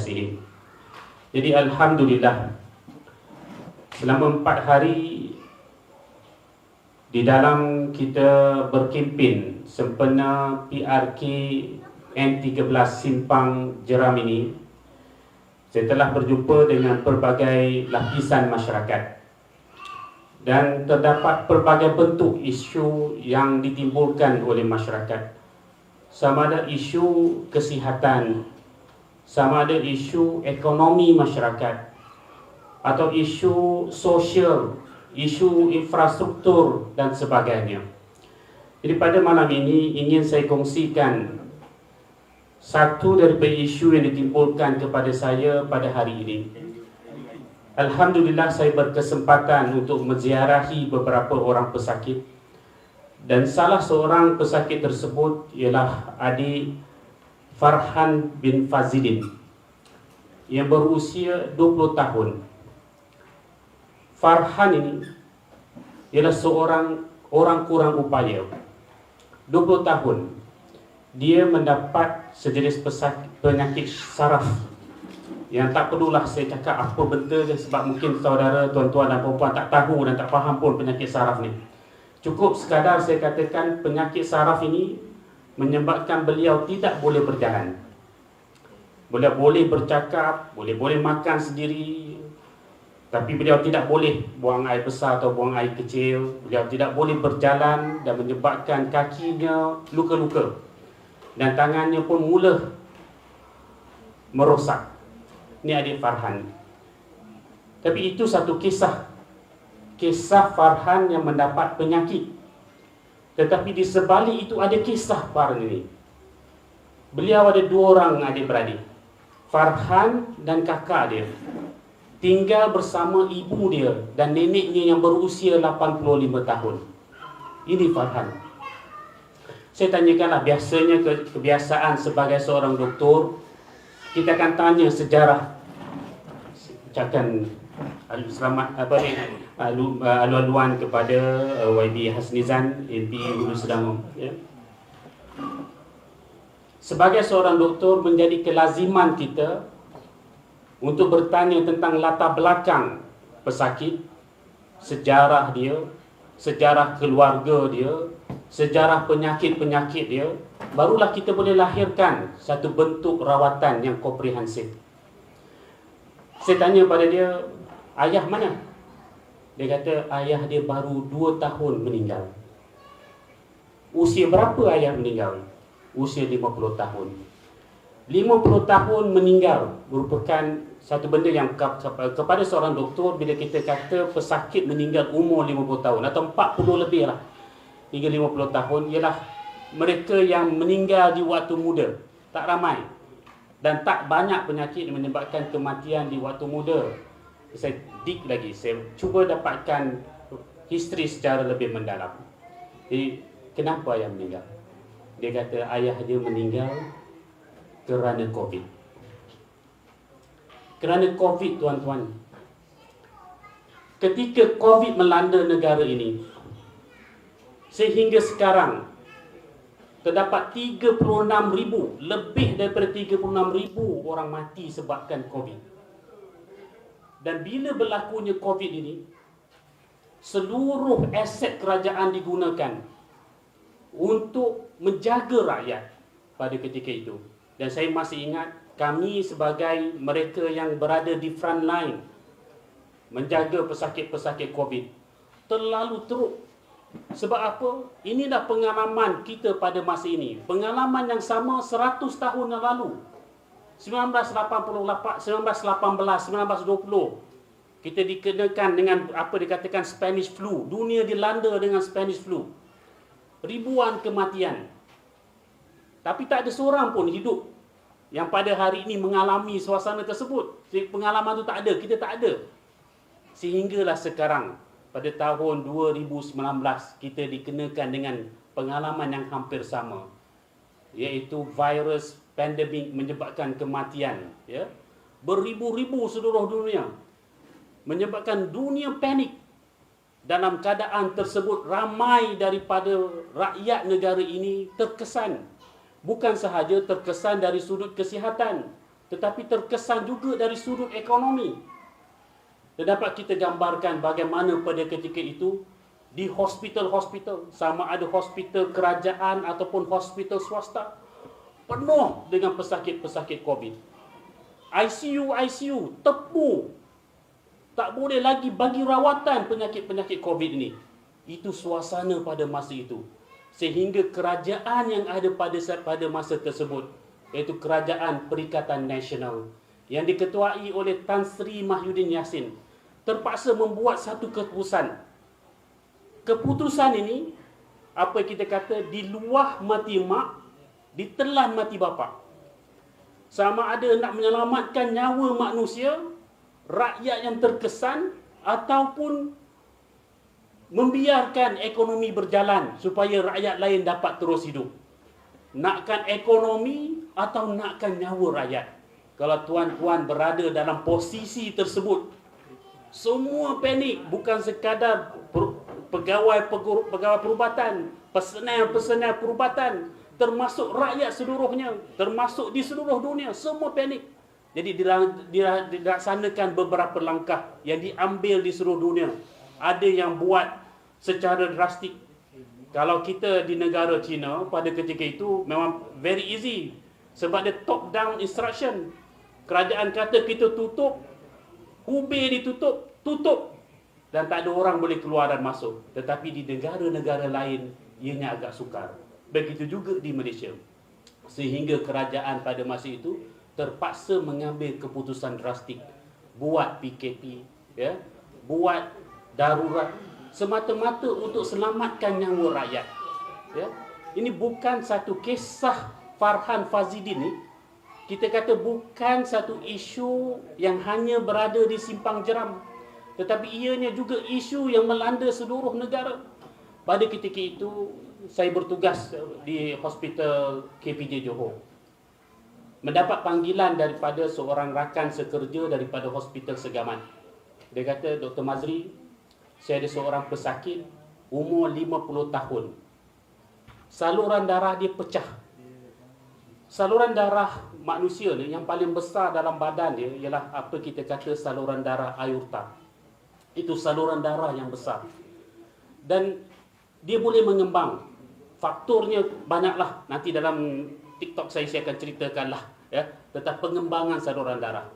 kasihi. Jadi alhamdulillah, selama 4 hari di dalam kita berkempen sempena PRK N13 Simpang Jeram ini, saya telah berjumpa dengan pelbagai lapisan masyarakat dan terdapat pelbagai bentuk isu yang ditimbulkan oleh masyarakat. Sama ada isu kesihatan, sama ada isu ekonomi masyarakat, atau isu sosial, isu infrastruktur dan sebagainya. Jadi pada malam ini ingin saya kongsikan satu daripada isu yang ditimbulkan kepada saya pada hari ini. Alhamdulillah, saya berkesempatan untuk menziarahi beberapa orang pesakit, dan salah seorang pesakit tersebut ialah adik Farhan bin Fazilin yang berusia 20 tahun. Farhan ini ialah seorang orang kurang upaya. 20 tahun dia mendapat sejenis penyakit saraf yang tak perlulah saya cakap apa benda dia, sebab mungkin saudara, tuan-tuan dan puan-puan tak tahu dan tak faham pun penyakit saraf ni. Cukup sekadar saya katakan penyakit saraf ini menyebabkan beliau tidak boleh berjalan. Beliau boleh bercakap, boleh makan sendiri, tapi beliau tidak boleh buang air besar atau buang air kecil. Beliau tidak boleh berjalan dan menyebabkan kakinya luka-luka, dan tangannya pun mula merosak. Ini adik Farhan. Tapi itu satu kisah Farhan yang mendapat penyakit. Tetapi di sebalik itu ada kisah Farhan ini. Beliau ada 2 orang adik-beradik, Farhan dan kakak dia, tinggal bersama ibu dia dan neneknya yang berusia 85 tahun. Ini Farhan. Saya tanyakanlah, biasanya kebiasaan sebagai seorang doktor, kita akan tanya sejarah. Ucapkan selamat alu-aluan kepada YB Hasnizan, MP Hulu Sedang. Ya. Sebagai seorang doktor, menjadi kelaziman kita untuk bertanya tentang latar belakang pesakit, sejarah dia, sejarah keluarga dia, sejarah penyakit-penyakit dia. Barulah kita boleh lahirkan satu bentuk rawatan yang komprehensif. Saya tanya pada dia, ayah mana? Dia kata ayah dia baru 2 tahun meninggal. Usia berapa ayah meninggal? Usia 50 tahun. 50 tahun meninggal merupakan satu benda yang kepada seorang doktor, bila kita kata pesakit meninggal umur 50 tahun atau 40 lebih lah, hingga 50 tahun, ialah mereka yang meninggal di waktu muda. Tak ramai dan tak banyak penyakit yang menyebabkan kematian di waktu muda. Saya dig lagi, saya cuba dapatkan history secara lebih mendalam. Jadi kenapa ayah meninggal? Dia kata ayah dia meninggal kerana COVID. Kerana COVID, tuan-tuan. Ketika COVID melanda negara ini, sehingga sekarang terdapat 36,000, lebih daripada 36,000 orang mati sebabkan COVID. Dan bila berlakunya COVID ini, seluruh aset kerajaan digunakan untuk menjaga rakyat pada ketika itu. Dan saya masih ingat, kami sebagai mereka yang berada di front line menjaga pesakit-pesakit COVID terlalu teruk. Sebab apa? Inilah pengalaman kita pada masa ini. Pengalaman yang sama 100 tahun yang lalu. 1988, 1918, 1920. Kita dikenakan dengan apa dikatakan Spanish flu. Dunia dilanda dengan Spanish flu. Ribuan kematian. Tapi tak ada seorang pun hidup yang pada hari ini mengalami suasana tersebut. Pengalaman itu tak ada, kita tak ada. Sehinggalah sekarang, pada tahun 2019, kita dikenakan dengan pengalaman yang hampir sama, iaitu virus pandemik menyebabkan kematian, ya, beribu-ribu seluruh dunia, menyebabkan dunia panik. Dalam keadaan tersebut, ramai daripada rakyat negara ini terkesan. Bukan sahaja terkesan dari sudut kesihatan, tetapi terkesan juga dari sudut ekonomi. Dan dapat kita gambarkan bagaimana pada ketika itu di hospital-hospital, sama ada hospital kerajaan ataupun hospital swasta, penuh dengan pesakit-pesakit COVID. ICU tepu, tak boleh lagi bagi rawatan penyakit-penyakit COVID ini. Itu suasana pada masa itu. Sehingga kerajaan yang ada pada masa tersebut, iaitu Kerajaan Perikatan Nasional yang diketuai oleh Tan Sri Mahyudin Yassin, terpaksa membuat satu keputusan. Keputusan ini, apa kita kata, diluah mati mak, ditelan mati bapa. Sama ada nak menyelamatkan nyawa manusia, rakyat yang terkesan, ataupun membiarkan ekonomi berjalan supaya rakyat lain dapat terus hidup. Nakkan ekonomi atau nakkan nyawa rakyat? Kalau tuan-tuan berada dalam posisi tersebut, semua panik, bukan sekadar pegawai perubatan, personel perubatan, termasuk rakyat seluruhnya, termasuk di seluruh dunia, semua panik. Jadi dilaksanakan beberapa langkah yang diambil di seluruh dunia. Ada yang buat secara drastik. Kalau kita di negara China pada ketika itu memang very easy, sebab dia top down instruction. Kerajaan kata kita tutup, Hubei ditutup, tutup, dan tak ada orang boleh keluar dan masuk. Tetapi di negara-negara lain ianya agak sukar. Begitu juga di Malaysia. Sehingga kerajaan pada masa itu terpaksa mengambil keputusan drastik, buat PKP, ya, buat darurat, semata-mata untuk selamatkan nyawa rakyat. Ya. Ini bukan satu kisah Farhan Fazidin ni. Kita kata bukan satu isu yang hanya berada di simpang jeram, tetapi ianya juga isu yang melanda seluruh negara. Pada ketika itu, saya bertugas di Hospital KPJ Johor. Mendapat panggilan daripada seorang rakan sekerja daripada Hospital Segamat. Dia kata, Dr. Mazri, saya ada seorang pesakit umur 50 tahun. Saluran darah dia pecah. Saluran darah manusia ni yang paling besar dalam badan dia ialah apa kita kata saluran darah aorta. Itu saluran darah yang besar. Dan dia boleh mengembang. Faktornya banyaklah. Nanti dalam TikTok saya akan ceritakanlah, ya, tentang pengembangan saluran darah.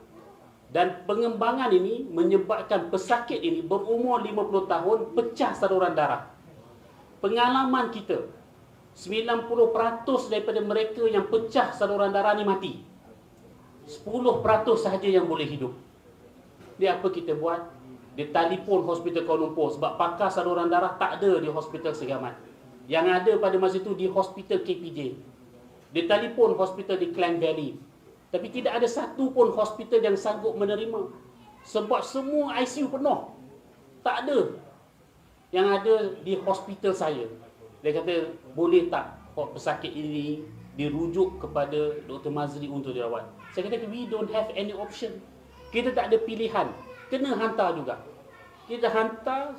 Dan pengembangan ini menyebabkan pesakit ini berumur 50 tahun pecah saluran darah. Pengalaman kita, 90% daripada mereka yang pecah saluran darah ni mati. 10% sahaja yang boleh hidup. Dia apa kita buat? Dia telefon Hospital Kuala Lumpur sebab pakar saluran darah tak ada di Hospital Segamat. Yang ada pada masa itu di Hospital KPJ. Dia telefon hospital di Klang Valley. Tapi tidak ada satu pun hospital yang sanggup menerima. Sebab semua ICU penuh. Tak ada. Yang ada di hospital saya. Dia kata, boleh tak pesakit ini dirujuk kepada Dr. Mazri untuk dirawat? Saya kata, we don't have any option. Kita tak ada pilihan. Kena hantar juga. Kita hantar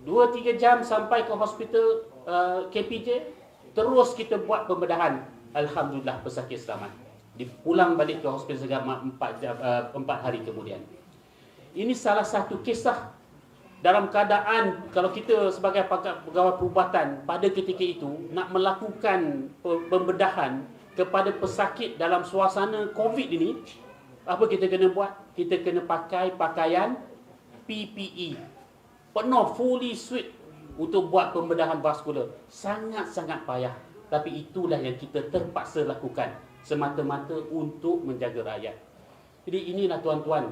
2-3 jam sampai ke hospital KPJ. Terus kita buat pembedahan. Alhamdulillah pesakit selamat. Dipulang balik ke hospital Segamat 4 hari kemudian. Ini salah satu kisah dalam keadaan kalau kita sebagai pegawai perubatan pada ketika itu nak melakukan pembedahan kepada pesakit dalam suasana COVID ini, apa kita kena buat? Kita kena pakai pakaian PPE. Penuh fully suit untuk buat pembedahan vaskular. Sangat-sangat payah. Tapi itulah yang kita terpaksa lakukan semata-mata untuk menjaga rakyat. Jadi inilah tuan-tuan,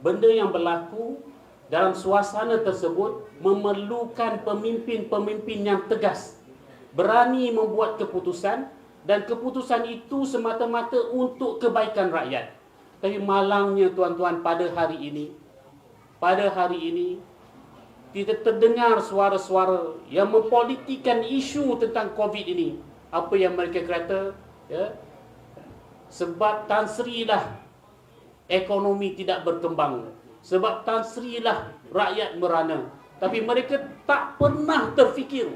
benda yang berlaku dalam suasana tersebut memerlukan pemimpin-pemimpin yang tegas, berani membuat keputusan, dan keputusan itu semata-mata untuk kebaikan rakyat. Tapi malangnya tuan-tuan, pada hari ini kita terdengar suara-suara yang mempolitikkan isu tentang COVID ini. Apa yang mereka kata, ya, sebab Tan Sri lah ekonomi tidak berkembang, sebab Tan Sri lah rakyat merana. Tapi mereka tak pernah terfikir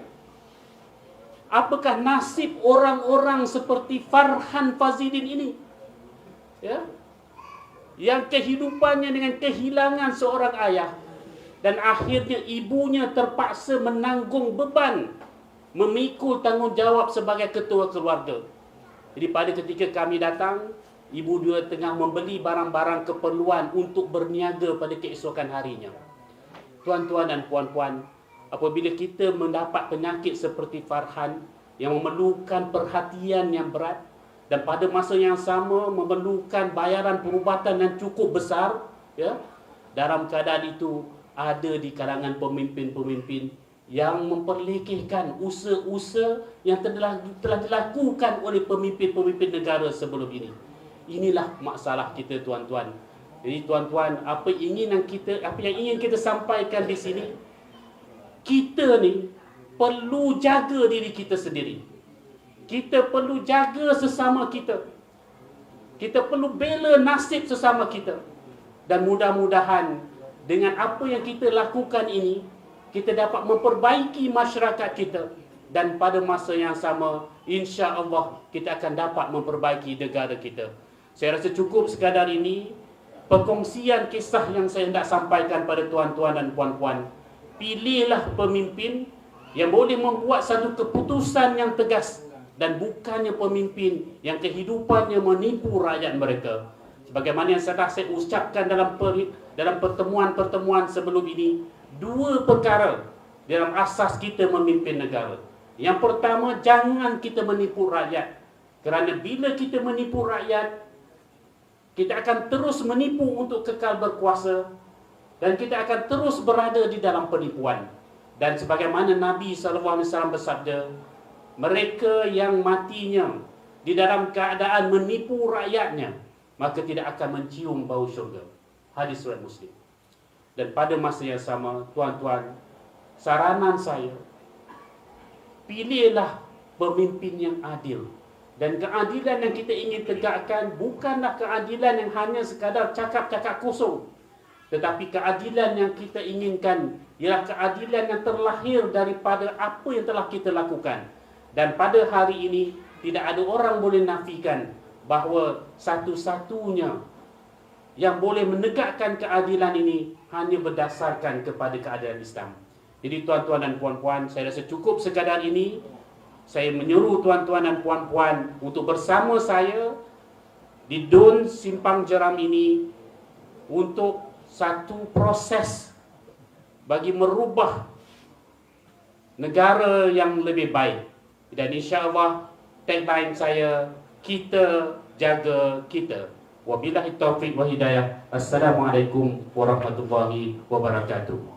apakah nasib orang-orang seperti Farhan Fazidin ini. ya, yang kehidupannya dengan kehilangan seorang ayah, dan akhirnya ibunya terpaksa menanggung beban memikul tanggungjawab sebagai ketua keluarga. Jadi pada ketika kami datang, ibu dia tengah membeli barang-barang keperluan untuk berniaga pada keesokan harinya. Tuan-tuan dan puan-puan, apabila kita mendapat penyakit seperti Farhan yang memerlukan perhatian yang berat dan pada masa yang sama memerlukan bayaran perubatan yang cukup besar, ya, dalam keadaan itu ada di kalangan pemimpin-pemimpin yang memperlekehkan usaha-usaha yang telah dilakukan oleh pemimpin-pemimpin negara sebelum ini. Inilah masalah kita, tuan-tuan. Jadi tuan-tuan, apa yang ingin kita sampaikan di sini, kita ni perlu jaga diri kita sendiri. Kita perlu jaga sesama kita. Kita perlu bela nasib sesama kita. Dan mudah-mudahan dengan apa yang kita lakukan ini, kita dapat memperbaiki masyarakat kita. Dan pada masa yang sama, insya-Allah kita akan dapat memperbaiki negara kita. Saya rasa cukup sekadar ini perkongsian kisah yang saya hendak sampaikan pada tuan-tuan dan puan-puan. Pilihlah pemimpin yang boleh membuat satu keputusan yang tegas dan bukannya pemimpin yang kehidupannya menipu rakyat mereka. Sebagaimana yang saya ucapkan dalam pertemuan-pertemuan sebelum ini, dua perkara dalam asas kita memimpin negara. Yang pertama, jangan kita menipu rakyat. Kerana bila kita menipu rakyat, kita akan terus menipu untuk kekal berkuasa dan kita akan terus berada di dalam penipuan. Dan sebagaimana Nabi SAW bersabda, mereka yang matinya di dalam keadaan menipu rakyatnya, maka tidak akan mencium bau syurga. Hadis riwayat Muslim. Dan pada masa yang sama, tuan-tuan, saranan saya, pilihlah pemimpin yang adil. Dan keadilan yang kita ingin tegakkan bukanlah keadilan yang hanya sekadar cakap-cakap kosong. Tetapi keadilan yang kita inginkan ialah keadilan yang terlahir daripada apa yang telah kita lakukan. Dan pada hari ini, tidak ada orang boleh nafikan bahawa satu-satunya yang boleh menegakkan keadilan ini hanya berdasarkan kepada keadilan Islam. Jadi tuan-tuan dan puan-puan, saya rasa cukup sekadar ini. Saya menyuruh tuan-tuan dan puan-puan untuk bersama saya di DUN Simpang Jeram ini untuk satu proses bagi merubah negara yang lebih baik. Dan insya-Allah tagline saya, kita jaga kita. Wabillahi taufiq wa hidayah. Assalamualaikum warahmatullahi wabarakatuh.